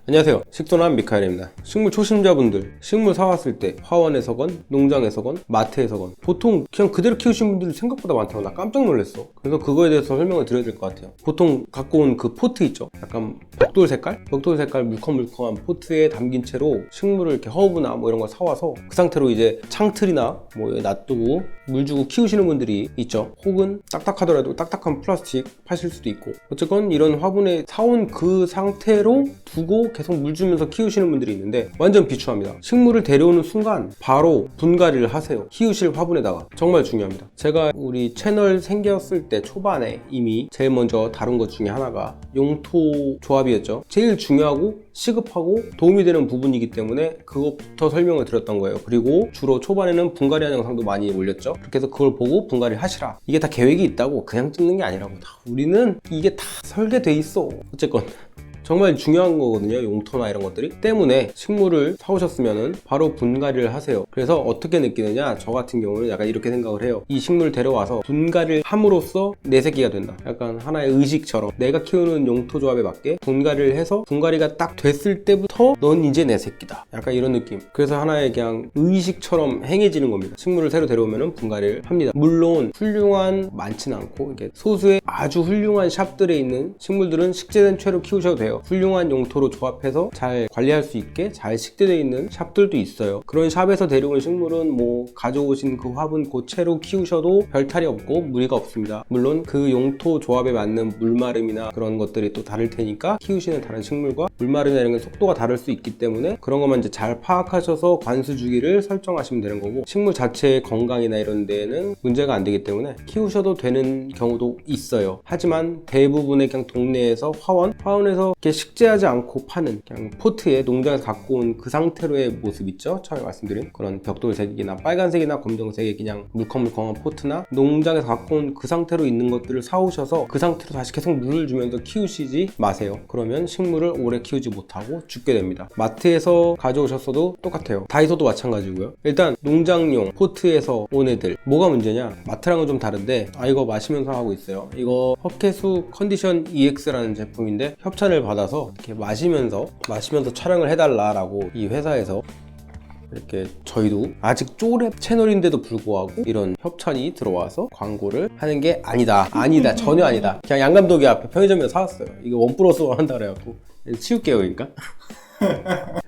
안녕하세요, 식도남 미카엘입니다. 식물 초심자분들, 식물 사왔을 때 화원에서건 농장에서건 마트에서건 보통 그냥 그대로 키우신 분들이 생각보다 많다고 나 깜짝 놀랐어. 그래서 그거에 대해서 설명을 드려야 될 것 같아요. 보통 갖고 온 그 포트 있죠, 약간 벽돌 색깔 물컹물컹한 포트에 담긴 채로 식물을 이렇게 허브나 뭐 이런 걸 사와서 그 상태로 이제 창틀이나 뭐 놔두고 물 주고 키우시는 분들이 있죠. 혹은 딱딱하더라도 딱딱한 플라스틱 파실 수도 있고, 어쨌건 이런 화분에 사온 그 상태로 두고 계속 물 주면서 키우시는 분들이 있는데 완전 비추합니다. 식물을 데려오는 순간 바로 분갈이를 하세요. 키우실 화분에다가. 정말 중요합니다. 제가 우리 채널 생겼을 때 초반에 이미 제일 먼저 다룬 것 중에 하나가 용토 조합이었죠. 제일 중요하고 시급하고 도움이 되는 부분이기 때문에 그것부터 설명을 드렸던 거예요. 그리고 주로 초반에는 분갈이하는 영상도 많이 올렸죠. 그렇게 해서 그걸 보고 분갈이 하시라. 이게 다 계획이 있다고 그냥 찍는 게 아니라고. 우리는 이게 다 설계돼 있어. 어쨌건 정말 중요한 거거든요, 용토나 이런 것들이. 때문에 식물을 사오셨으면 바로 분갈이를 하세요. 그래서 어떻게 느끼느냐, 저 같은 경우는 약간 이렇게 생각을 해요. 이 식물 데려와서 분갈이를 함으로써 내 새끼가 된다. 약간 하나의 의식처럼 내가 키우는 용토 조합에 맞게 분갈이를 해서 분갈이가 딱 됐을 때부터 넌 이제 내 새끼다, 약간 이런 느낌. 그래서 하나의 그냥 의식처럼 행해지는 겁니다. 식물을 새로 데려오면 분갈이를 합니다. 물론 훌륭한, 많지는 않고 이게 소수의 아주 훌륭한 샵들에 있는 식물들은 식재된 채로 키우셔도 돼요. 훌륭한 용토로 조합해서 잘 관리할 수 있게 잘 식재되어 있는 샵들도 있어요. 그런 샵에서 데려온 식물은 뭐 가져오신 그 화분 고체로 키우셔도 별 탈이 없고 무리가 없습니다. 물론 그 용토 조합에 맞는 물마름이나 그런 것들이 또 다를 테니까 키우시는 다른 식물과 물마름이나 이런 게 속도가 다를 수 있기 때문에 그런 것만 이제 잘 파악하셔서 관수 주기를 설정하시면 되는 거고, 식물 자체의 건강이나 이런 데에는 문제가 안 되기 때문에 키우셔도 되는 경우도 있어요. 하지만 대부분의 그냥 동네에서 화원에서 이렇게 식재하지 않고 파는 그냥 포트에 농장에서 갖고 온 그 상태로의 모습 있죠? 처음에 말씀드린 그런 벽돌색이나 빨간색이나 검정색의 그냥 물컹물컹한 포트나 농장에서 갖고 온 그 상태로 있는 것들을 사오셔서 그 상태로 다시 계속 물을 주면서 키우시지 마세요. 그러면 식물을 오래 키우지 못하고 죽게 됩니다. 마트에서 가져오셨어도 똑같아요. 다이소도 마찬가지고요. 일단 농장용 포트에서 온 애들 뭐가 문제냐, 마트랑은 좀 다른데 이거 마시면서 하고 있어요. 이거 헛개수 컨디션 EX라는 제품인데 협찬을 받아서 이렇게 마시면서 촬영을 해달라라고 이 회사에서 이렇게, 저희도 아직 쪼렙 채널인데도 불구하고 이런 협찬이 들어와서 광고를 하는 게 아니다, 전혀 아니다. 그냥 양 감독이 앞에 편의점에서 사왔어요. 이거 1+1 한다 그래갖고 치울게요. 그러니까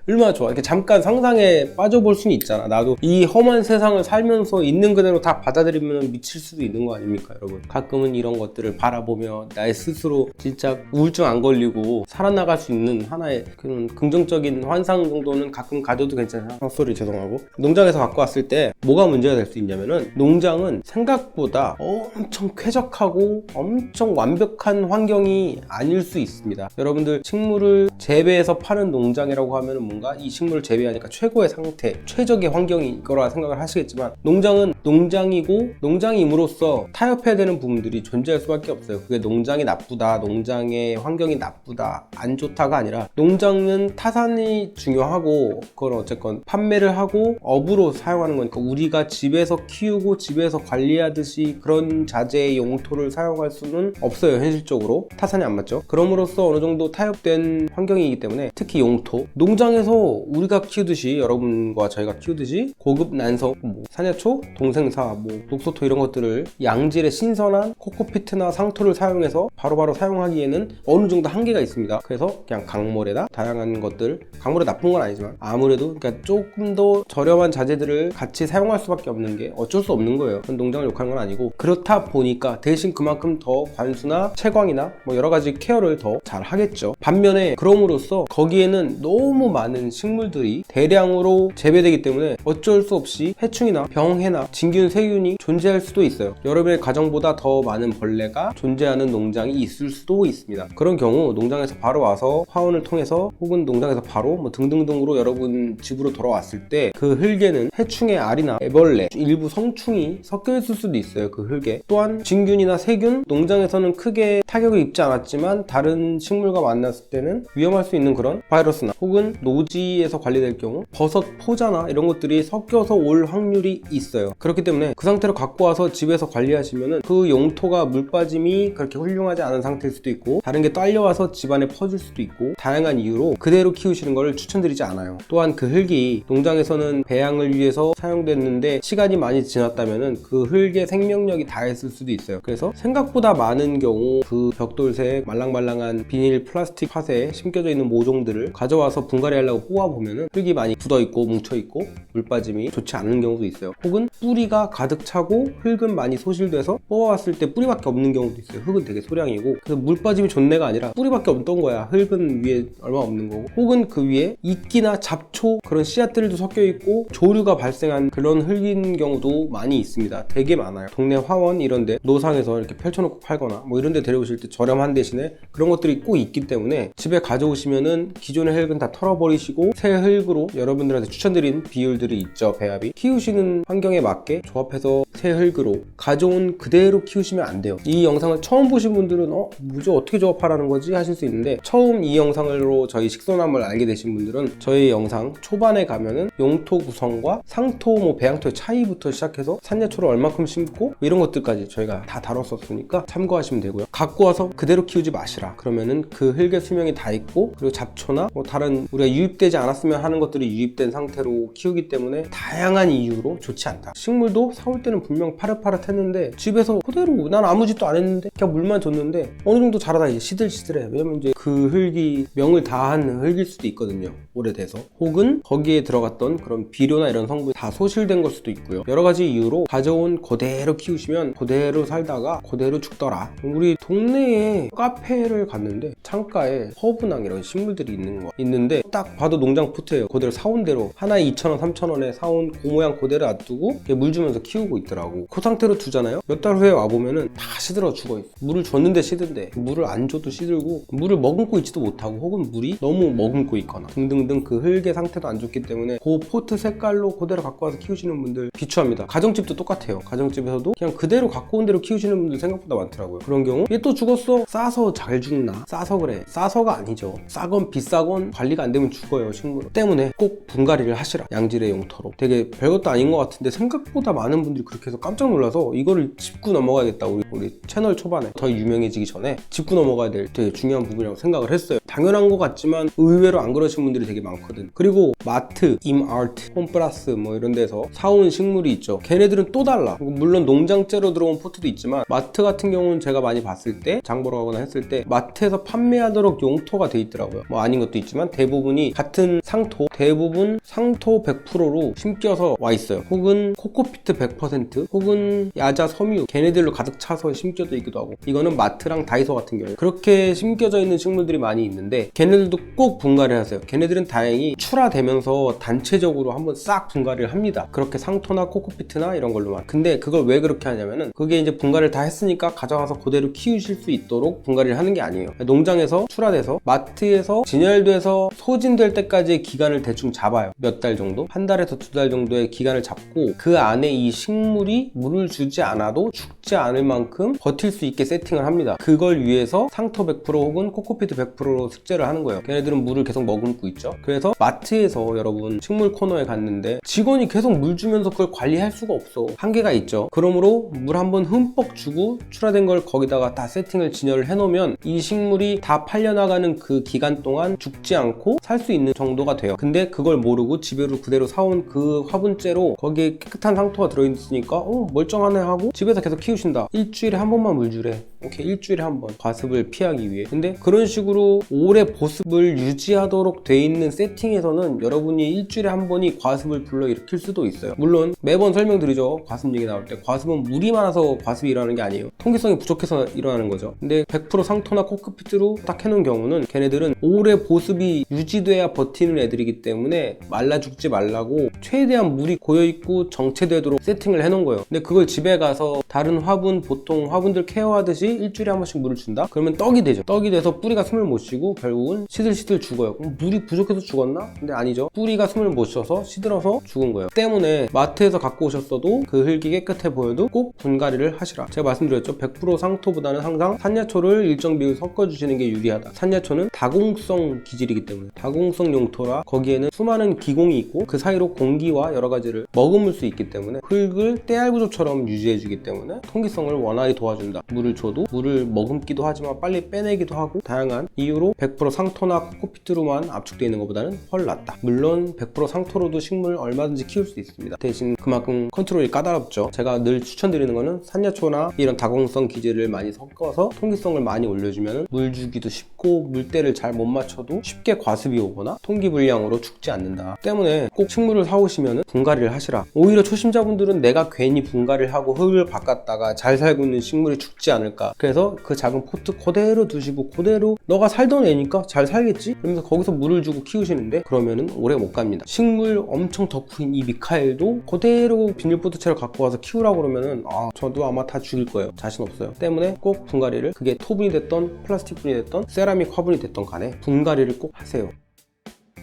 얼마나 좋아. 이렇게 잠깐 상상에 빠져볼 수는 있잖아. 나도 이 험한 세상을 살면서 있는 그대로 다 받아들이면 미칠 수도 있는 거 아닙니까, 여러분? 가끔은 이런 것들을 바라보며 나의 스스로 진짜 우울증 안 걸리고 살아나갈 수 있는 하나의 그런 긍정적인 환상 정도는 가끔 가져도 괜찮아요. 헛소리 죄송하고. 농장에서 갖고 왔을 때 뭐가 문제가 될 수 있냐면은, 농장은 생각보다 엄청 쾌적하고 엄청 완벽한 환경이 아닐 수 있습니다. 여러분들 식물을 재배해서 파는 농장이라고 하면은 뭔가 이 식물을 재배하니까 최고의 상태, 최적의 환경이 거라 생각을 하시겠지만, 농장은 농장이고 농장임으로써 타협해야 되는 부분들이 존재할 수밖에 없어요. 그게 농장이 나쁘다, 농장의 환경이 나쁘다, 안 좋다가 아니라, 농장은 타산이 중요하고 그걸 어쨌건 판매를 하고 업으로 사용하는 거니까 우리가 집에서 키우고 집에서 관리하듯이 그런 자재의 용토를 사용할 수는 없어요. 현실적으로 타산이 안 맞죠. 그럼으로써 어느 정도 타협된 환경이기 때문에, 특히 용토, 농장에서 우리가 키우듯이, 여러분과 저희가 키우듯이 고급 난석, 사냐초, 동생사, 녹소토 이런 것들을 양질의 신선한 코코피트나 상토를 사용해서 바로바로 사용하기에는 어느 정도 한계가 있습니다. 그래서 그냥 강몰에다 다양한 것들, 강몰에 나쁜 건 아니지만 아무래도 그러니까 조금 더 저렴한 자재들을 같이 사용할 수밖에 없는 게 어쩔 수 없는 거예요. 그건 농장을 욕하는 건 아니고, 그렇다 보니까 대신 그만큼 더 관수나 채광이나 여러 가지 케어를 더 잘 하겠죠. 반면에 그럼으로써 거기에는 너무 많은 식물들이 대량으로 재배되기 때문에 어쩔 수 없이 해충이나 병해나 진균, 세균이 존재할 수도 있어요. 여러분의 가정보다 더 많은 벌레가 존재하는 농장이 있을 수도 있습니다. 그런 경우 농장에서 바로 와서 화원을 통해서 혹은 농장에서 바로 등등등으로 여러분 집으로 돌아왔을 때 그 흙에는 해충의 알이나 애벌레, 일부 성충이 섞여 있을 수도 있어요. 그 흙에 또한 진균이나 세균, 농장에서는 크게 타격을 입지 않았지만 다른 식물과 만났을 때는 위험할 수 있는 그런 바이러스나 혹은 노지에서 관리될 경우 버섯 포자나 이런 것들이 섞여서 올 확률이 있어요. 그렇기 때문에 그 상태로 갖고 와서 집에서 관리하시면은 그 용토가 물 빠짐이 그렇게 훌륭하지 않은 상태일 수도 있고, 다른 게 딸려와서 집안에 퍼질 수도 있고, 다양한 이유로 그대로 키우시는 걸 추천드리지 않아요. 또한 그 흙이 농장에서는 배양을 위해서 사용됐는데 시간이 많이 지났다면은 그 흙의 생명력이 다했을 수도 있어요. 그래서 생각보다 많은 경우 그 벽돌색 말랑말랑한 비닐 플라스틱 팥에 심겨져 있는 모종들을 가져와서 분갈이 하려고 뽑아보면은 흙이 많이 굳어있고 뭉쳐있고 물 빠짐이 좋지 않은 경우도 있어요. 혹은 뿌리가 가득 차고 흙은 많이 소실돼서 뽑아왔을 때 뿌리밖에 없는 경우도 있어요. 흙은 되게 소량이고, 그래서 물 빠짐이 좋네가 아니라 뿌리밖에 없던 거야. 흙은 위에 얼마 없는 거고, 혹은 그 위에 이끼나 잡초 그런 씨앗들도 섞여 있고 조류가 발생한 그런 흙인 경우도 많이 있습니다. 되게 많아요. 동네 화원 이런데 노상에서 이렇게 펼쳐놓고 팔거나 뭐 이런데 데려오실 때 저렴한 대신에 그런 것들이 꼭 있기 때문에 집에 가져오시면은 기존의 흙은 다 털어버리시고 새 흙으로, 여러분들한테 추천드린 비율들이 있죠. 배합이 키우시는 환경에 맞게 조합해서 새 흙으로 가져온 그대로 키우시면 안 돼요. 이 영상을 처음 보신 분들은 뭐죠? 어떻게 조합하라는 거지? 하실 수 있는데, 처음 이 영상으로 저희 식소나무를 알게 되신 분들은 저희 영상 초반에 가면은 용토 구성과 상토, 배양토의 차이부터 시작해서 산야초를 얼마큼 심고 이런 것들까지 저희가 다 다뤘었으니까 참고하시면 되고요. 갖고 와서 그대로 키우지 마시라. 그러면은 그 흙의 수명이 다 있고, 그리고 잡초나 다른 우리가 유입되지 않았으면 하는 것들이 유입된 상태로 키우기 때문에 다양한 이유로 좋지 않다. 식물도 사올 때는 분명 파릇파릇했는데 집에서 그대로 난 아무 짓도 안 했는데 그냥 물만 줬는데 어느 정도 자라다 이제 시들시들해. 왜냐면 이제 그 흙이 명을 다한 흙일 수도 있거든요. 오래돼서. 혹은 거기에 들어갔던 그런 비료나 이런 성분이 다 소실된 걸 수도 있고요. 여러 가지 이유로 가져온 그대로 키우시면 그대로 살다가 그대로 죽더라. 우리 동네에 카페를 갔는데 창가에 허브랑 이런 식물들이 있는데 딱 봐도 농장 포트예요. 그대로 사온 대로 하나에 2,000원, 3,000원에 사온 그 모양 그대로 놔두고 물 주면서 키우고 있더라고. 그 상태로 두잖아요. 몇 달 후에 와보면은 다 시들어 죽어있어. 물을 줬는데 시든데, 물을 안 줘도 시들고, 물을 머금고 있지도 못하고, 혹은 물이 너무 머금고 있거나 등등등 그 흙의 상태도 안 좋기 때문에 그 포트 색깔로 그대로 갖고 와서 키우시는 분들 비추합니다. 가정집도 똑같아요. 가정집에서도 그냥 그대로 갖고 온 대로 키우시는 분들 생각보다 많더라고요. 그런 경우 얘 또 죽었어? 싸서 잘 죽나? 싸서 그래. 싸서가 아니죠. 싸건 비싸건 관리가 안 되면 죽어요. 식물은. 때문에 꼭 분갈이를 하시라. 양질의 용토로. 되게 별것도 아닌 것 같은데 생각보다 많은 분들이 그렇게 해서 깜짝 놀라서 이거를 짚고 넘어가야겠다. 우리 채널 초반에 더 유명해지기 전에 짚고 넘어가야 될 되게 중요한 부분이라고 생각을 했어요. 당연한 것 같지만 의외로 안 그러신 분들이 되게 많거든. 그리고 마트, 임아트, 홈플러스 이런 데서 사온 식물이 있죠. 걔네들은 또 달라. 물론 농장째로 들어온 포트도 있지만 마트 같은 경우는 제가 많이 봤을 때 장 보러 가거나 했을 때 마트에서 판매하도록 용토가 돼 있더라고요. 아닌 것도 있지만 대부분이 같은 상토, 대부분 상토 100%로 심겨서 와 있어요. 혹은 코코피트 100%, 혹은 야자 섬유 걔네들로 가득 차서 심겨져 있기도 하고, 이거는 마트랑 다이소 같은 경우에 그렇게 심겨져 있는 식물들이 많이 있는데 걔네들도 꼭 분갈이를 하세요. 걔네들은 다행히 출하되면서 단체적으로 한번 싹 분갈이를 합니다. 그렇게 상토나 코코피트나 이런 걸로만. 근데 그걸 왜 그렇게 하냐면은 그게 이제 분갈이를 다 했으니까 가져가서 그대로 키우실 수 있도록 분갈이를 하는 게 아니에요. 농장에서 출하돼서 마트에서 진열돼서 소진될 때까지의 기간을 대충 잡아요. 몇 달 정도? 한 달에서 2달 정도의 기간을 잡고 그 안에 이 식물이 물을 주지 않아도 죽지 않을 만큼 버틸 수 있게 세팅을 합니다. 그걸 위해서 상토 100% 혹은 코코피트 100%로 숙제를 하는 거예요. 걔네들은 물을 계속 머금고 있죠. 그래서 마트에서 여러분 식물 코너에 갔는데 직원이 계속 물 주면서 그걸 관리할 수가 없어. 한계가 있죠. 그러므로 물 한번 흠뻑 주고 출하된 걸 거기다가 다 세팅을 진열을 해놓으면 이 식물이 다 팔려나가는 그 기간 동안 죽지 않고 살 수 있는 정도가 돼요. 근데 그걸 모르고 집으로 그대로 사온 그 화분째로 거기에 깨끗한 상토가 들어있으니까 멀쩡하네 하고 집에서 계속 키우신다. 일주일에 한 번만 물 주래. 오케이, 일주일에 한 번. 과습을 피하기 위해. 근데 그런 식으로 오래 보습을 유지하도록 돼 있는 세팅에서는 여러분이 일주일에 한 번이 과습을 불러일으킬 수도 있어요. 물론 매번 설명드리죠. 과습 얘기 나올 때 과습은 물이 많아서 과습이 일어나는 게 아니에요. 통기성이 부족해서 일어나는 거죠. 근데 100% 상토나 코코피트로 딱 해놓은 경우는 걔네들은 오래 보습이 유지돼야 버티는 애들이기 때문에 말라 죽지 말라고 최대한 물이 고여있고 정체되도록 세팅을 해놓은 거예요. 근데 그걸 집에 가서 다른 화분, 보통 화분들 케어하듯이 일주일에 한 번씩 물을 준다? 그러면 떡이 되죠. 떡이 돼서 뿌리가 숨을 못 쉬고 결국은 시들시들 죽어요. 그럼 물이 부족해서 죽었나? 근데 아니죠. 뿌리가 숨을 못 쉬어서 시들어서 죽은 거예요. 때문에 마트에서 갖고 오셨어도 그 흙이 깨끗해 보여도 꼭 분갈이를 하시라. 제가 말씀드렸죠. 100% 상토보다는 항상 산야초를 일정 비율 섞어주시는 게 유리하다. 산야초는 다공성 기질이기 때문에, 다공성 용토라 거기에는 수많은 기공이 있고 그 사이로 공기와 여러 가지를 머금을 수 있기 때문에 흙을 때알구조처럼 유지해주기 때문에 통기성을 원활히 도와준다. 물을 줘도 물을 머금기도 하지만 빨리 빼내기도 하고 다양한 이유로 100% 상토나 코코피트로만 압축되어 있는 것보다는 훨 낫다. 물론 100% 상토로도 식물 얼마든지 키울 수 있습니다. 대신 그만큼 컨트롤이 까다롭죠. 제가 늘 추천드리는 거는 산야초나 이런 다공성 기질을 많이 섞어서 통기성을 많이 올려주면 물 주기도 쉽고 물때를 잘 못 맞춰도 쉽게 과습이 오거나 통기불량으로 죽지 않는다. 때문에 꼭 식물을 사오시면 분갈이를 하시라. 오히려 초심자분들은 내가 괜히 분갈이를 하고 흙을 바꿨다가 잘 살고 있는 식물이 죽지 않을까, 그래서 그 작은 포트 그대로 두시고 그대로 너가 살던 애니까 잘 살겠지? 그러면서 거기서 물을 주고 키우시는데 그러면은 오래 못 갑니다. 식물 엄청 덕후인 이 미카엘도 그대로 비닐포트채를 갖고 와서 키우라고 그러면은 저도 아마 다 죽일 거예요. 자신 없어요. 때문에 꼭 분갈이를, 그게 토분이 됐던 플라스틱 분이 됐던 세라믹 화분이 됐던 간에 분갈이를 꼭 하세요.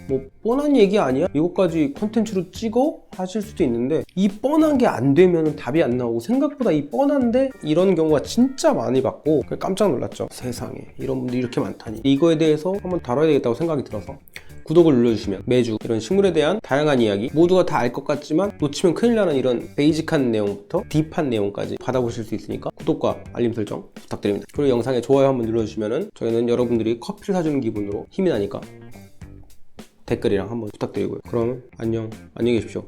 뭐 뻔한 얘기 아니야? 이것까지 콘텐츠로 찍어? 하실 수도 있는데 이 뻔한 게 안 되면 답이 안 나오고, 생각보다 이 뻔한데 이런 경우가 진짜 많이 봤고 깜짝 놀랐죠. 세상에 이런 분들이 이렇게 많다니. 이거에 대해서 한번 다뤄야 되겠다고 생각이 들어서 구독을 눌러주시면 매주 이런 식물에 대한 다양한 이야기, 모두가 다 알 것 같지만 놓치면 큰일 나는 이런 베이직한 내용부터 딥한 내용까지 받아보실 수 있으니까 구독과 알림 설정 부탁드립니다. 그리고 영상에 좋아요 한번 눌러주시면 저희는 여러분들이 커피를 사주는 기분으로 힘이 나니까 댓글이랑 한번 부탁드리고요. 그럼 안녕히 계십시오.